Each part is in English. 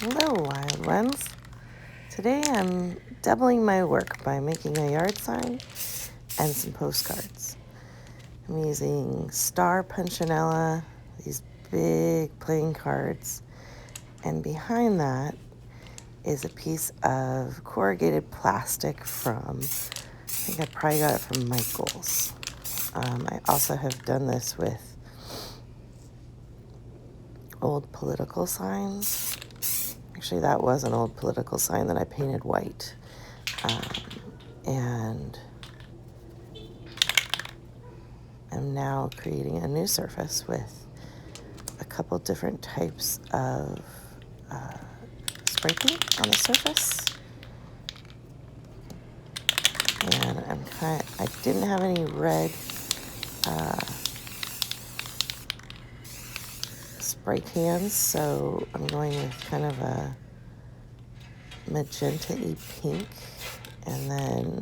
Hello, wild ones. Today I'm doubling my work by making a yard sign and some postcards. I'm using star punchinella, these big playing cards, and behind that is a piece of corrugated plastic from, I think I probably got it from Michael's. I also have done this with old political signs. Actually, that was an old political sign that I painted white. And I'm now creating a new surface with a couple different types of spray paint on the surface. And I didn't have any red spray cans, so I'm going with kind of a magenta-y pink, and then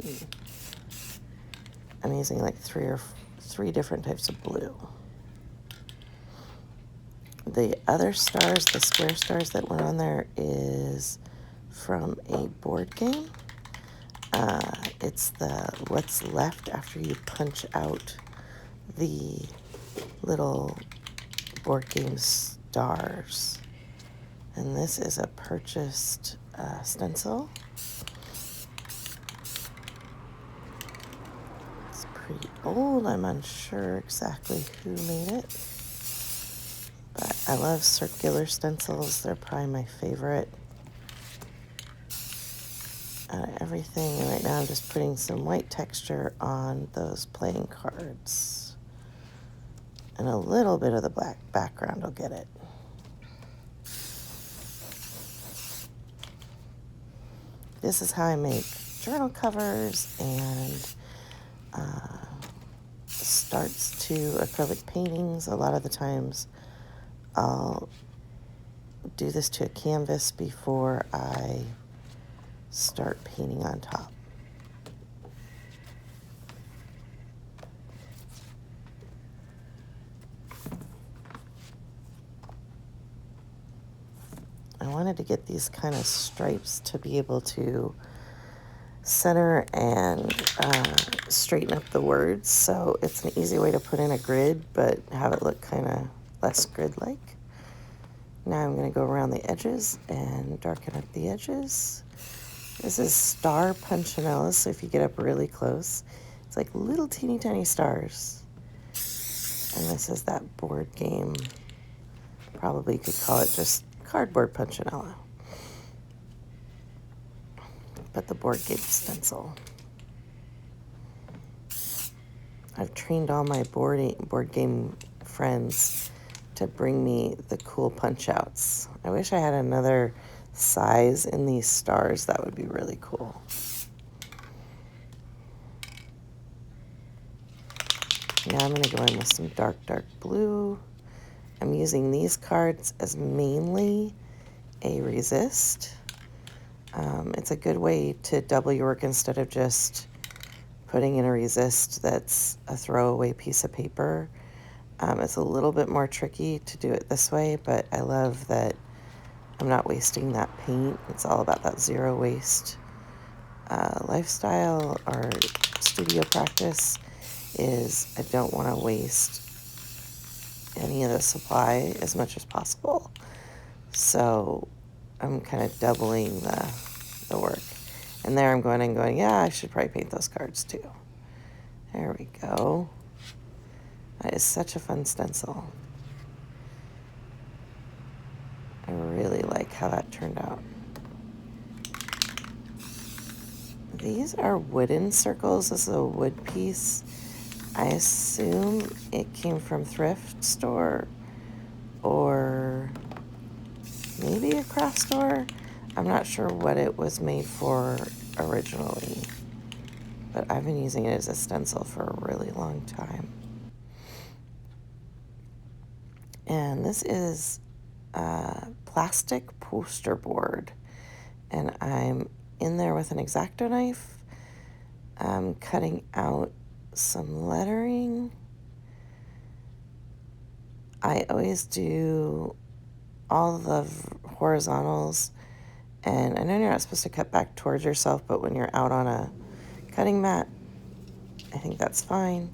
I'm using like three different types of blue. The other stars, the square stars that went on there, is from a board game. It's what's left after you punch out the little board game stars. And this is a purchased stencil. It's pretty old. I'm unsure exactly who made it. But I love circular stencils. They're probably my favorite out of everything. And right now I'm just putting some white texture on those playing cards. And a little bit of the black background will get it. This is how I make journal covers and starts to acrylic paintings. A lot of the times I'll do this to a canvas before I start painting on top. I wanted to get these kind of stripes to be able to center and straighten up the words, so it's an easy way to put in a grid but have it look kind of less grid-like. Now I'm going to go around the edges and darken up the edges. This is star punchinella, so if you get up really close, it's like little teeny tiny stars. And this is that board game. Probably you could call it just cardboard punchinella. But the board game stencil. I've trained all my board game friends to bring me the cool punch outs. I wish I had another size in these stars. That would be really cool. Now I'm going to go in with some dark blue. I'm using these cards as mainly a resist. It's a good way to double your work instead of just putting in a resist that's a throwaway piece of paper. It's a little bit more tricky to do it this way, but I love that I'm not wasting that paint. It's all about that zero waste lifestyle or studio practice. Is I don't want to waste any of the supply as much as possible. So I'm kind of doubling the work. And there I'm going, yeah, I should probably paint those cards too. There we go. That is such a fun stencil. I really like how that turned out. These are wooden circles. This is a wood piece. I assume it came from thrift store or maybe a craft store. I'm not sure what it was made for originally, but I've been using it as a stencil for a really long time. And this is a plastic poster board, and I'm in there with an X-Acto knife. I'm cutting out some lettering. I always do all the horizontals. And I know you're not supposed to cut back towards yourself, but when you're out on a cutting mat, I think that's fine.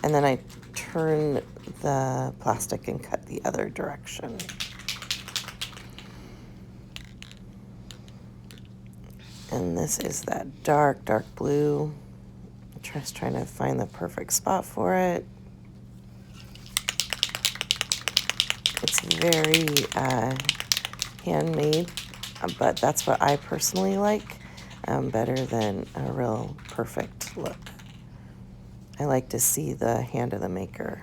And then I turn the plastic and cut the other direction. And this is that dark, dark blue. I'm just trying to find the perfect spot for it. It's very handmade, but that's what I personally like better than a real perfect look. I like to see the hand of the maker.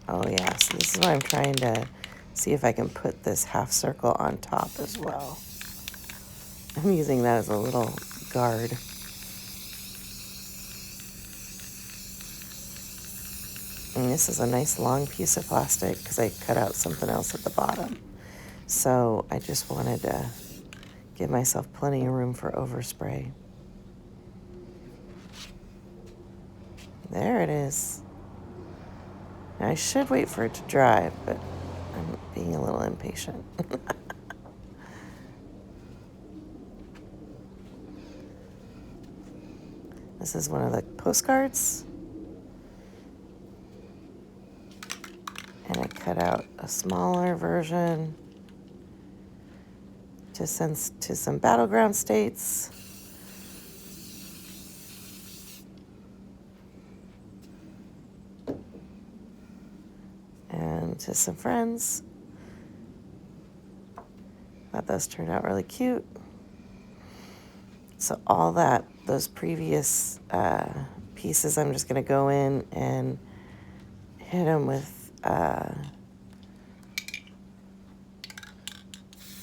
Oh yeah, so this is what I'm trying to see if I can put this half circle on top as well. I'm using that as a little guard. And this is a nice long piece of plastic because I cut out something else at the bottom. So I just wanted to give myself plenty of room for overspray. There it is. Now I should wait for it to dry, but I'm being a little impatient. This is one of the postcards. And I cut out a smaller version to send to some battleground states. And to some friends. Thought those turned out really cute. So all that, those previous pieces, I'm just going to go in and hit them with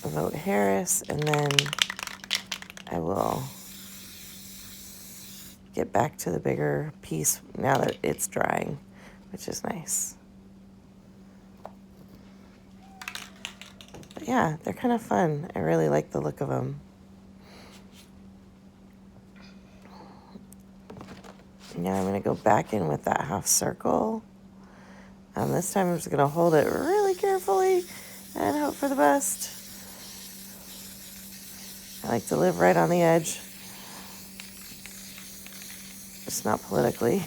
Vote Harris, and then I will get back to the bigger piece now that it's drying, which is nice. But yeah, they're kind of fun. I really like the look of them. Now I'm going to go back in with that half circle. This time I'm just going to hold it really carefully and hope for the best. I like to live right on the edge. Just not politically.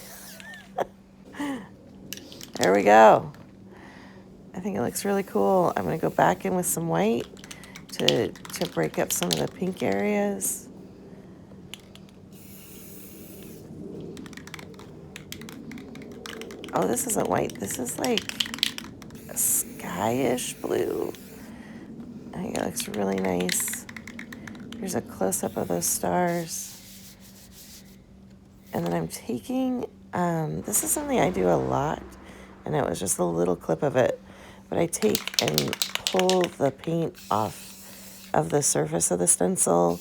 There we go. I think it looks really cool. I'm going to go back in with some white to break up some of the pink areas. Oh, this isn't white. This is like a skyish blue. I think it looks really nice. Here's a close-up of those stars. And then I'm taking, this is something I do a lot, and it was just a little clip of it. But I take and pull the paint off of the surface of the stencil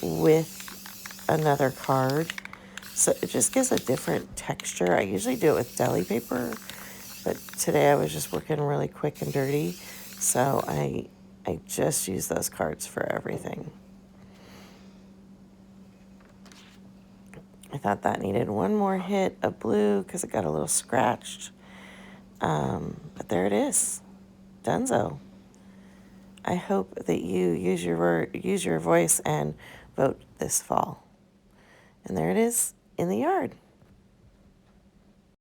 with another card. So it just gives a different texture. I usually do it with deli paper, but today I was just working really quick and dirty, so I just use those cards for everything. I thought that needed one more hit of blue because it got a little scratched. But there it is. Dunzo. I hope that you use your voice and vote this fall. And there it is in the yard.